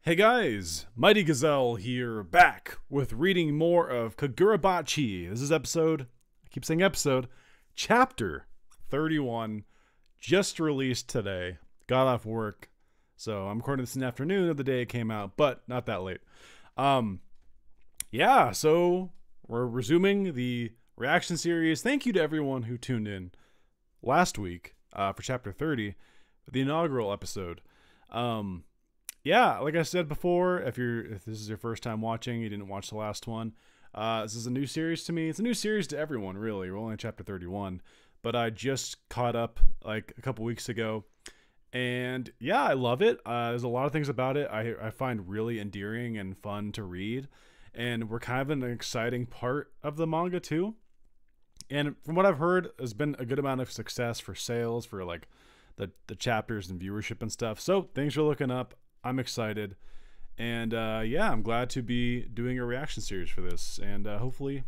Hey guys, Mighty Gazelle here, back with reading more of Kagurabachi. This is episode, I keep saying episode, chapter 31, just released today. Got off work, so I'm recording this in the afternoon of the day it came out, but not that late. Yeah, so we're resuming the reaction series. Thank you to everyone who tuned in last week for chapter 30, the inaugural episode. Yeah, like I said before, if this is your first time watching, you didn't watch the last one, this is a new series to me. It's a new series to everyone, really. We're only in chapter 31, but I just caught up like a couple weeks ago, and yeah, I love it. There's a lot of things about it I find really endearing and fun to read, and we're kind of in an exciting part of the manga too. And from what I've heard, there's been a good amount of success for sales, for like the chapters and viewership and stuff. So things are looking up. I'm excited, and yeah, I'm glad to be doing a reaction series for this, and hopefully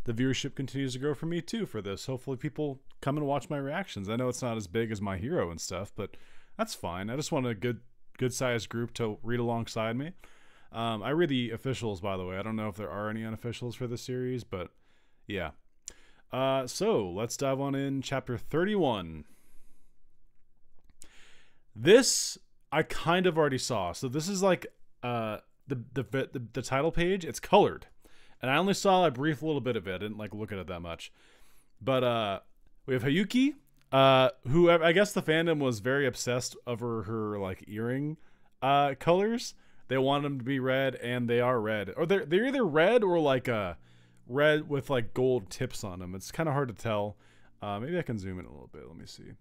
the viewership continues to grow for me too for this. Hopefully people come and watch my reactions. I know it's not as big as My Hero and stuff, but that's fine. I just want a good sized group to read alongside me. I read the officials, by the way. I don't know if there are any unofficials for this series, but yeah. So let's dive on in. Chapter 31. This I kind of already saw. So this is like the title page. It's colored, and I only saw a brief little bit of it. I didn't like look at it that much. But we have Hayuki, who I guess the fandom was very obsessed over her like earring colors. They want them to be red, and they are red, or they're either red or like red with like gold tips on them. It's kind of hard to tell. Maybe I can zoom in a little bit. Let me see.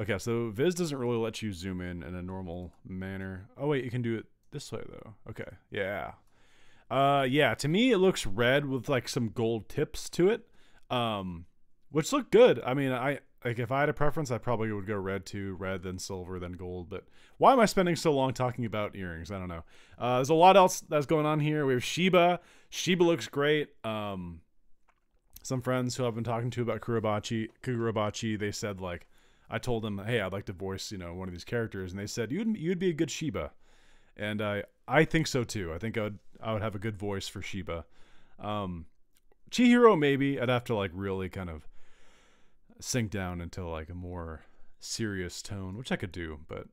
Okay, so Viz doesn't really let you zoom in a normal manner. Oh wait, you can do it this way though. Okay, yeah. Yeah, to me it looks red with like some gold tips to it, which look good. I mean, if I had a preference, I probably would go red too, red then silver then gold. But why am I spending so long talking about earrings? I don't know. There's a lot else that's going on here. We have Shiba. Shiba looks great. Some friends who I've been talking to about Kagurabachi, they said like, I told them, hey, I'd like to voice, one of these characters, and they said you'd be a good Shiba, and I think so too. I think I would have a good voice for Shiba. Chihiro maybe I'd have to like really kind of sink down into like a more serious tone, which I could do, but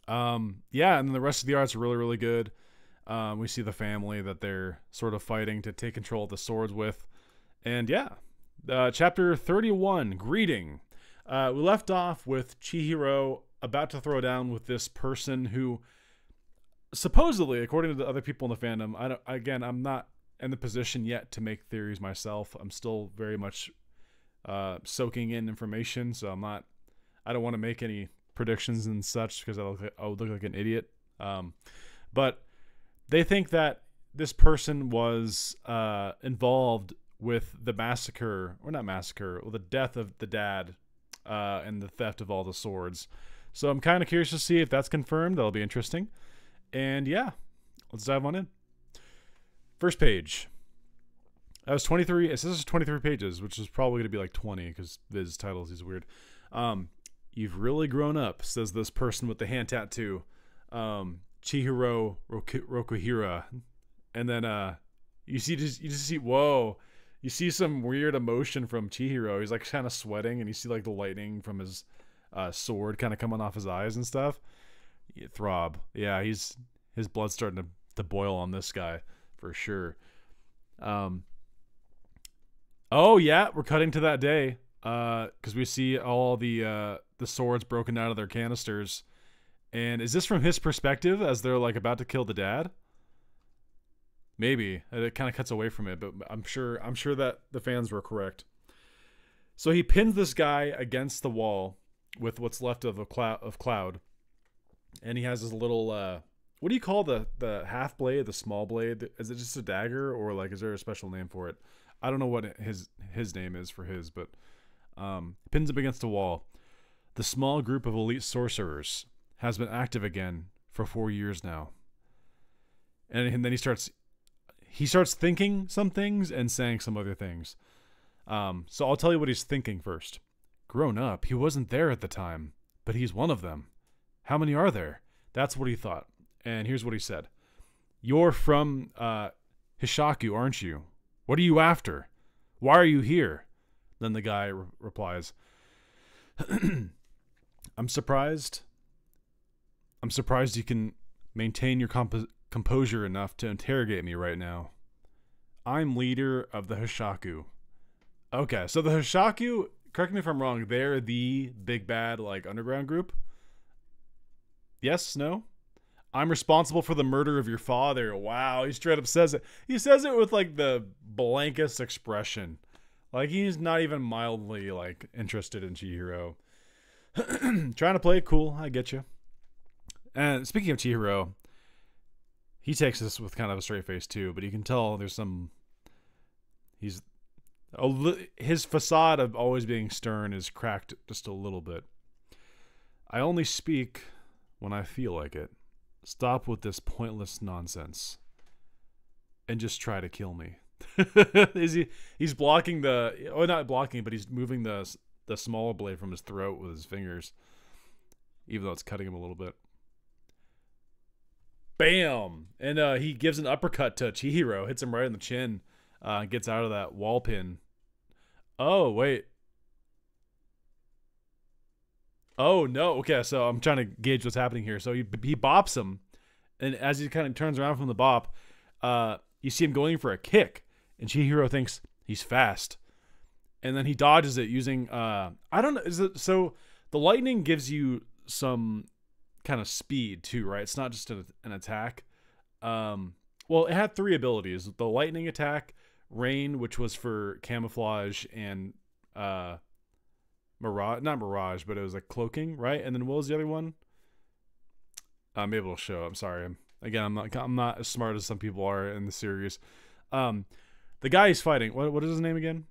yeah. And then the rest of the art's really really good. We see the family that they're sort of fighting to take control of the swords with, and yeah. Chapter 31, Greeting. We left off with Chihiro about to throw down with this person who, supposedly, according to the other people in the fandom, I'm not in the position yet to make theories myself. I'm still very much soaking in information, so I don't want to make any predictions and such because I would look like an idiot. But they think that this person was involved with the massacre, or not massacre, or the death of the dad. And the theft of all the swords. So I'm kind of curious to see if that's confirmed. That'll be interesting. And yeah, let's dive on in. First page. That was 23. It says 23 pages, which is probably going to be like 20 because Viz titles is weird. You've really grown up, says this person with the hand tattoo. Chihiro Rokuhira. And then you just see, whoa. You see some weird emotion from Chihiro. He's like kind of sweating, and you see like the lightning from his sword kind of coming off his eyes and stuff. Yeah, throb. Yeah, his blood's starting to boil on this guy for sure. Oh yeah, we're cutting to that day because we see all the swords broken out of their canisters. And is this from his perspective as they're like about to kill the dad? Maybe it kind of cuts away from it, but I'm sure that the fans were correct. So he pins this guy against the wall with what's left of cloud, and he has this little what do you call the half blade, the small blade? Is it just a dagger, or like is there a special name for it? I don't know what his name is for his, but pins him against the wall. The small group of elite sorcerers has been active again for 4 years now, and then he starts thinking some things and saying some other things. So I'll tell you what he's thinking first. Grown up, he wasn't there at the time. But he's one of them. How many are there? That's what he thought. And here's what he said. You're from Hishaku, aren't you? What are you after? Why are you here? Then the guy replies, I'm surprised. I'm surprised you can maintain your composure enough to interrogate me right now. I'm leader of the Hishaku. Okay, so the Hishaku, correct me if I'm wrong, they're the big bad, like, underground group? Yes? No? I'm responsible for the murder of your father. Wow, he straight up says it. He says it with, like, the blankest expression. Like, he's not even mildly, like, interested in Chihiro. Trying to play it cool, I get you. And speaking of Chihiro, he takes this with kind of a straight face too, but you can tell there's some... his facade of always being stern is cracked just a little bit. I only speak when I feel like it. Stop with this pointless nonsense. And just try to kill me. He's blocking the... Oh, not blocking, but he's moving the smaller blade from his throat with his fingers. Even though it's cutting him a little bit. Bam! And he gives an uppercut to Chihiro. Hits him right in the chin. Gets out of that wall pin. Oh, wait. Oh, no. Okay, so I'm trying to gauge what's happening here. So he bops him. And as he kind of turns around from the bop, you see him going for a kick. And Chihiro thinks he's fast. And then he dodges it using... I don't know. So the lightning gives you some kind of speed too, right? It's not just an attack. Well, it had 3 abilities. The lightning attack, rain, which was for camouflage, and mirage, not mirage, but it was like cloaking, right? And then what was the other one? I'm able to show. I'm sorry. I'm not as smart as some people are in the series. The guy he's fighting, what is his name again?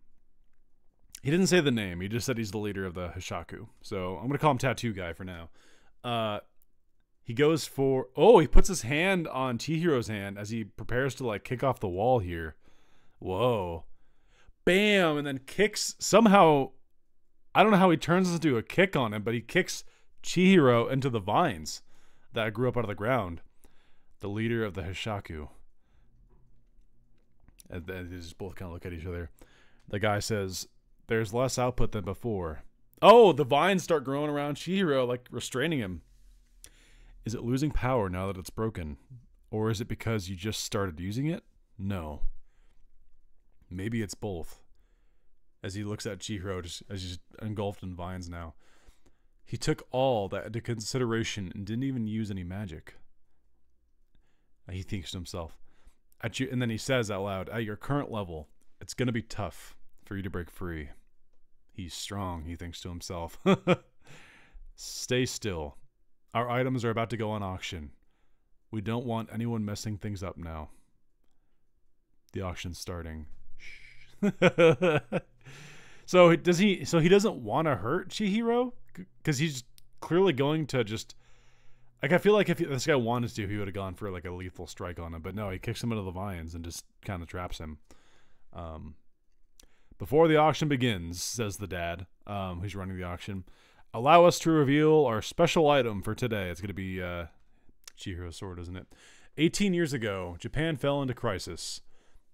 He didn't say the name. He just said he's the leader of the Hishaku. So I'm gonna call him Tattoo Guy for now. He goes for... Oh, he puts his hand on Chihiro's hand as he prepares to, like, kick off the wall here. Whoa. Bam! And then kicks... Somehow... I don't know how he turns into a kick on him, but he kicks Chihiro into the vines that grew up out of the ground. The leader of the Hishaku. And then they just both kind of look at each other. The guy says, there's less output than before. Oh, the vines start growing around Chihiro, like restraining him. Is it losing power now that it's broken? Or is it because you just started using it? No. Maybe it's both. As he looks at Chihiro, just as he's engulfed in vines now. He took all that into consideration and didn't even use any magic. He thinks to himself. And then he says out loud, at your current level, it's going to be tough for you to break free. He's strong, he thinks to himself. Stay still. Our items are about to go on auction. We don't want anyone messing things up now. The auction's starting. So he doesn't want to hurt Chihiro? Because he's clearly going to just... Like, I feel like if this guy wanted to, he would have gone for like a lethal strike on him. But no, he kicks him into the vines and just kind of traps him. Before the auction begins, says the dad, who's running the auction, allow us to reveal our special item for today. It's going to be Chihiro's sword, isn't it? 18 years ago, Japan fell into crisis.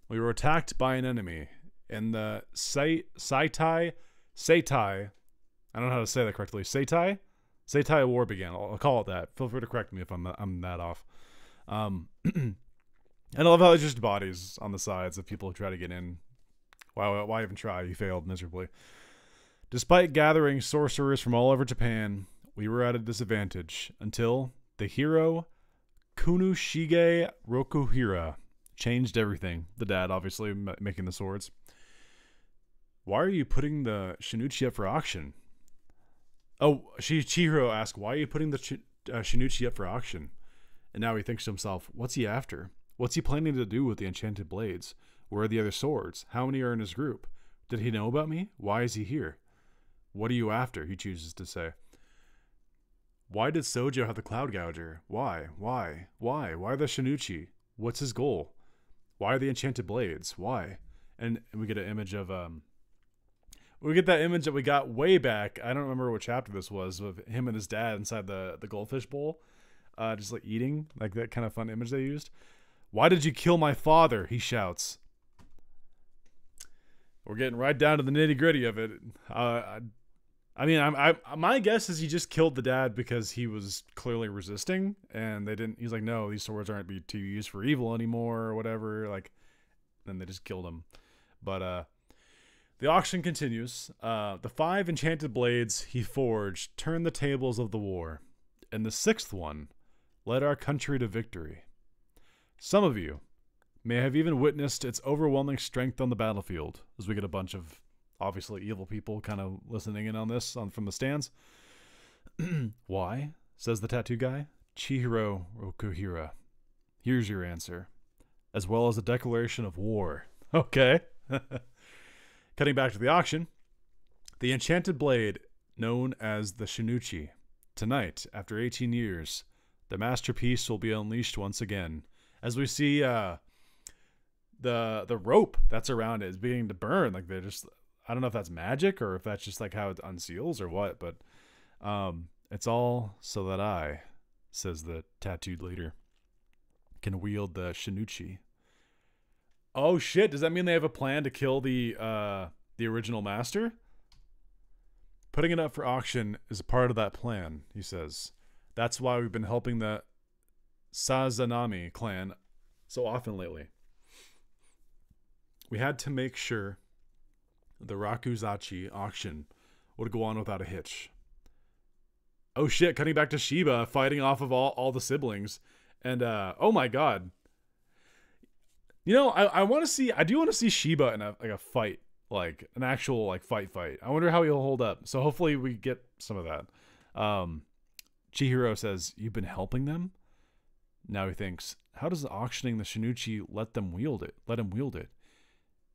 We were attacked by an enemy. And the Seitai, I don't know how to say that correctly. Seitai War began. I'll call it that. Feel free to correct me if I'm that off. And I love how there's just bodies on the sides of people who try to get in. Why even try? You failed miserably. Despite gathering sorcerers from all over Japan, we were at a disadvantage until the hero Kunoshige Rokuhira changed everything. The dad, obviously, making the swords. Why are you putting the Shinichi up for auction? Oh, Chihiro asked, why are you putting the Shinichi up for auction? And now he thinks to himself, what's he after? What's he planning to do with the enchanted blades? Where are the other swords? How many are in his group? Did he know about me? Why is he here? What are you after? He chooses to say. Why did Sojo have the Cloud Gouger? Why? Why the Shinichi? What's his goal? Why are the enchanted blades? Why? And we get an image of we get that image that we got way back. I don't remember what chapter this was, of him and his dad inside the goldfish bowl, just like eating, like that kind of fun image they used. Why did you kill my father? He shouts. We're getting right down to the nitty gritty of it. I mean, my guess is he just killed the dad because he was clearly resisting, and they didn't. He's like, no, these swords aren't to be used for evil anymore, or whatever. Like, then they just killed him. But the auction continues. The 5 enchanted blades he forged turned the tables of the war, and the 6th one led our country to victory. Some of you may have even witnessed its overwhelming strength on the battlefield, as we get a bunch of obviously evil people kind of listening in on this from the stands. Why? Says the tattoo guy. Chihiro Rokuhira. Here's your answer. As well as a declaration of war. Okay. Cutting back to the auction. The enchanted blade, known as the Shinuchi. Tonight, after 18 years, the masterpiece will be unleashed once again. As we see the rope that's around it is beginning to burn. Like they're just... I don't know if that's magic or if that's just like how it unseals or what, but it's all so that I, says the tattooed leader, can wield the Shinuchi. Oh shit, does that mean they have a plan to kill the original master? Putting it up for auction is a part of that plan, he says. That's why we've been helping the Sazanami clan so often lately. We had to make sure the Rakuzachi auction would go on without a hitch. Oh shit, cutting back to Shiba fighting off of all the siblings. And oh my god. You know, I do want to see Shiba in a fight, like an actual like fight. I wonder how he'll hold up. So hopefully we get some of that. Chihiro says, "You've been helping them?" Now he thinks, how does auctioning the Shinuchi let him wield it?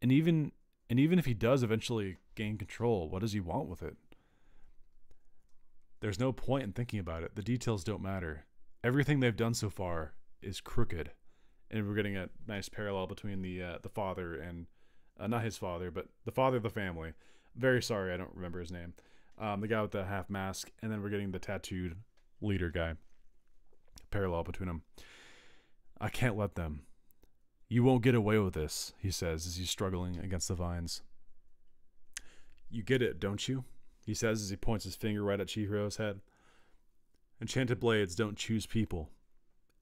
And even if he does eventually gain control, what does he want with it? There's no point in thinking about it. The details don't matter. Everything they've done so far is crooked. And we're getting a nice parallel between the father and, not his father, but the father of the family. Very sorry, I don't remember his name. The guy with the half mask. And then we're getting the tattooed leader guy. Parallel between them. I can't let them. You won't get away with this, he says as he's struggling against the vines. You get it, don't you? He says as he points his finger right at Chihiro's head. Enchanted blades don't choose people.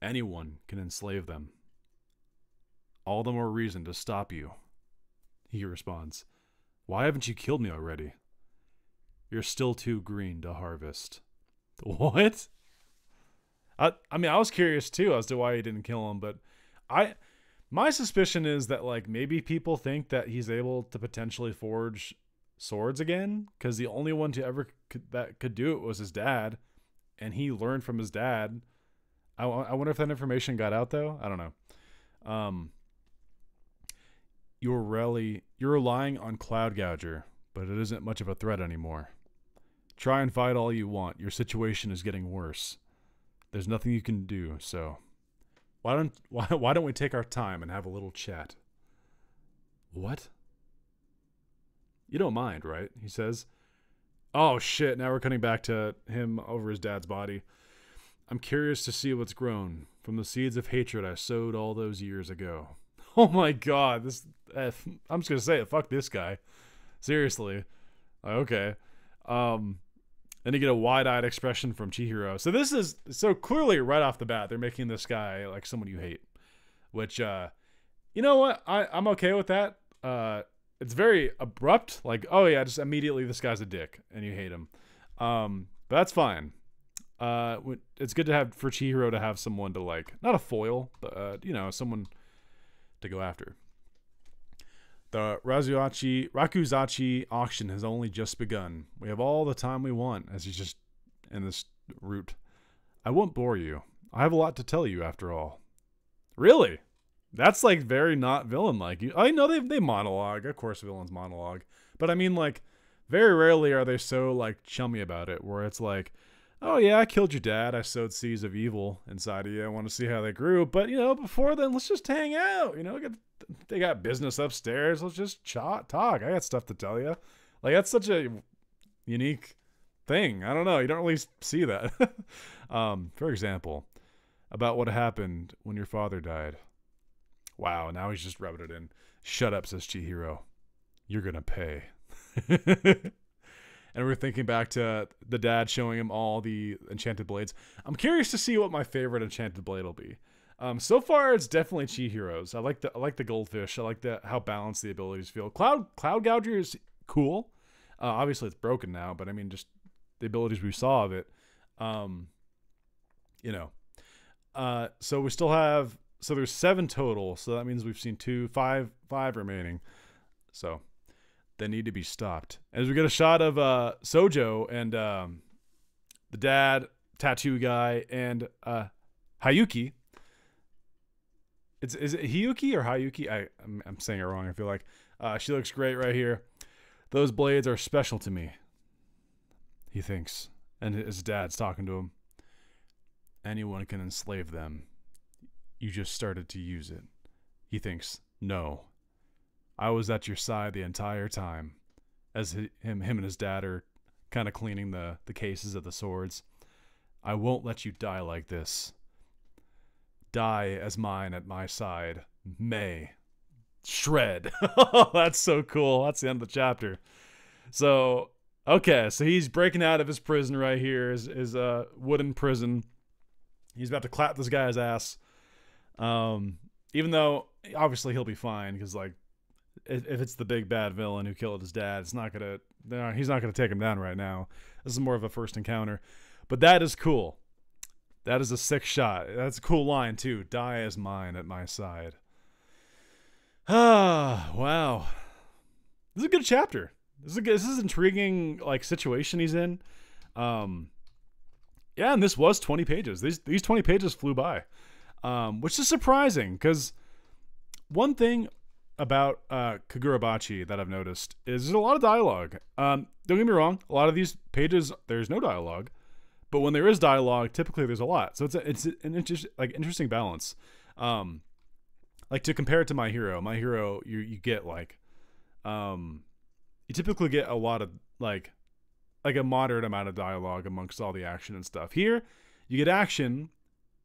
Anyone can enslave them. All the more reason to stop you. He responds. Why haven't you killed me already? You're still too green to harvest. What? I mean, I was curious too as to why he didn't kill him, but my suspicion is that like maybe people think that he's able to potentially forge swords again because the only one to ever could do it was his dad, and he learned from his dad. I wonder if that information got out though. I don't know. You're relying on Cloud Gouger, but it isn't much of a threat anymore. Try and fight all you want. Your situation is getting worse. There's nothing you can do, so why don't we take our time and have a little chat? What? You don't mind, right? He says. Oh shit, now we're cutting back to him over his dad's body. I'm curious to see what's grown from the seeds of hatred I sowed all those years ago. Oh my god, I'm just gonna say it, fuck this guy. Seriously. Okay. Then you get a wide-eyed expression from Chihiro. So this is, so clearly right off the bat, they're making this guy like someone you hate. Which, you know what? I'm okay with that. It's very abrupt. Like, oh yeah, just immediately this guy's a dick and you hate him. But that's fine. It's good to have, for Chihiro to have someone to like, not a foil, but, you know, someone to go after. The Rakuzachi auction has only just begun. We have all the time we want, as he's just in this route. I won't bore you. I have a lot to tell you, after all. Really? That's like very not villain-like. I know they monologue. Of course villains monologue. But I mean, like, very rarely are they so, like, chummy about it, where it's like, oh yeah, I killed your dad. I sowed seeds of evil inside of you. I want to see how they grew. But, you know, before then, let's just hang out. You know, they got business upstairs. Let's just talk. I got stuff to tell you. Like, that's such a unique thing. I don't know. You don't really see that. For example, about what happened when your father died. Wow, now he's just rubbing it in. Shut up, says Chihiro. You're going to pay. And we're thinking back to the dad showing him all the enchanted blades. I'm curious to see what my favorite enchanted blade will be. So far, it's definitely Chihiro's. I like the goldfish. I like how balanced the abilities feel. Cloud Gouger is cool. Obviously, it's broken now, but I mean, just the abilities we saw of it. So we still have. So there's 7 total. So that means we've seen 5 remaining. So they need to be stopped. As we get a shot of Sojo and the dad, tattoo guy, and Hayuki. Is it Hiyuki or Hayuki? I'm saying it wrong, I feel like. She looks great right here. Those blades are special to me, he thinks. And his dad's talking to him. Anyone can enslave them. You just started to use it. He thinks, no. I was at your side the entire time. As him and his dad are kind of cleaning the cases of the swords. I won't let you die like this. Die as mine at my side. May. Shred. Oh, that's so cool. That's the end of the chapter. So, okay. So he's breaking out of his prison right here. His wooden prison. He's about to clap this guy's ass. Even though, obviously, he'll be fine. Because, like, if it's the big bad villain who killed his dad, he's not gonna take him down right now. This is more of a first encounter. But that is cool. That is a sick shot. That's a cool line, too. Die as mine at my side. Ah, wow. This is a good chapter. This is an intriguing, like, situation he's in. Yeah, and this was 20 pages. These 20 pages flew by. Which is surprising, because one thing about Kagurabachi that I've noticed is there's a lot of dialogue. Don't get me wrong. A lot of these pages, there's no dialogue. But when there is dialogue, typically there's a lot. So it's an interesting balance. Like, to compare it to My Hero. My Hero, you get, like, you typically get a lot of, like a moderate amount of dialogue amongst all the action and stuff. Here, you get action,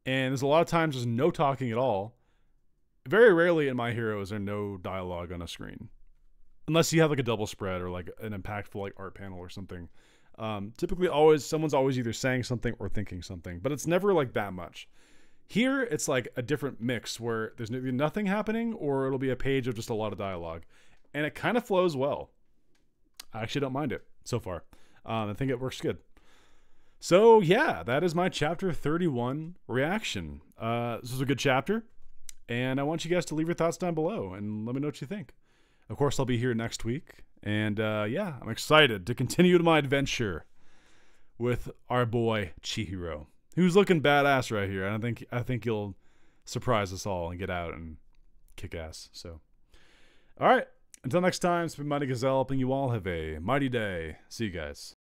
and there's a lot of times there's no talking at all. Very rarely in My Hero is there no dialogue on a screen. Unless you have, like, a double spread or, like, an impactful, like, art panel or something. Typically someone's always either saying something or thinking something, but it's never, like, that much. Here, it's like a different mix where there's nothing happening, or it'll be a page of just a lot of dialogue. And it kind of flows well. I actually don't mind it so far. I think it works good. So, yeah, that is my chapter 31 reaction. This was a good chapter, and I want you guys to leave your thoughts down below and let me know what you think. Of course, I'll be here next week, and yeah, I'm excited to continue my adventure with our boy Chihiro, who's looking badass right here. And I think he'll surprise us all and get out and kick ass. So, all right, until next time, it's been Mighty Gazelle, hoping you all have a mighty day. See you guys.